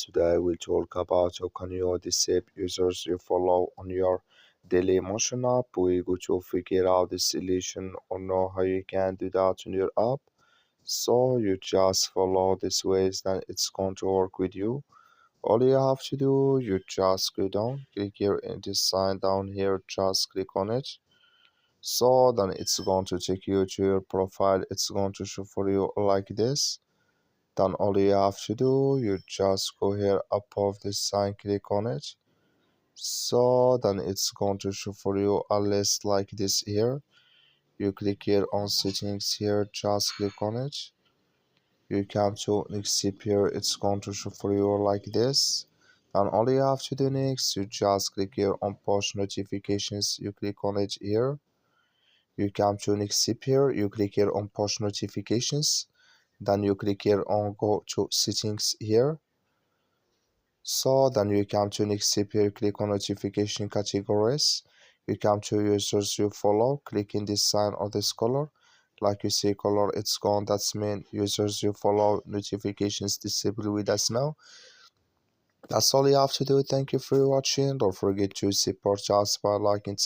Today we'll talk about how can you disable users you follow on your Dailymotion app. We're going to figure out the solution or know how you can do that on your app. So you just follow these ways, then it's going to work with you. All you have to do, you just go down, click here in this sign down here, just click on it. So then it's going to take you to your profile. It's going to show for you like this. Then all you have to do, you just go here above this sign, click on it. So then it's going to show for you a list like this here. You click here on settings here, just click on it. You come to next step here, it's going to show for you like this. And all you have to do next, you just click here on push notifications. You click on it here. You come to next step here, you click here on push notifications. Then you click here on go to settings here. So then you come to next step here, click on notification categories. You come to users you follow, click in this sign or this color. Like you see color, it's gone. That's mean users you follow, notifications disabled with us now. That's all you have to do. Thank you for watching. Don't forget to support us by liking.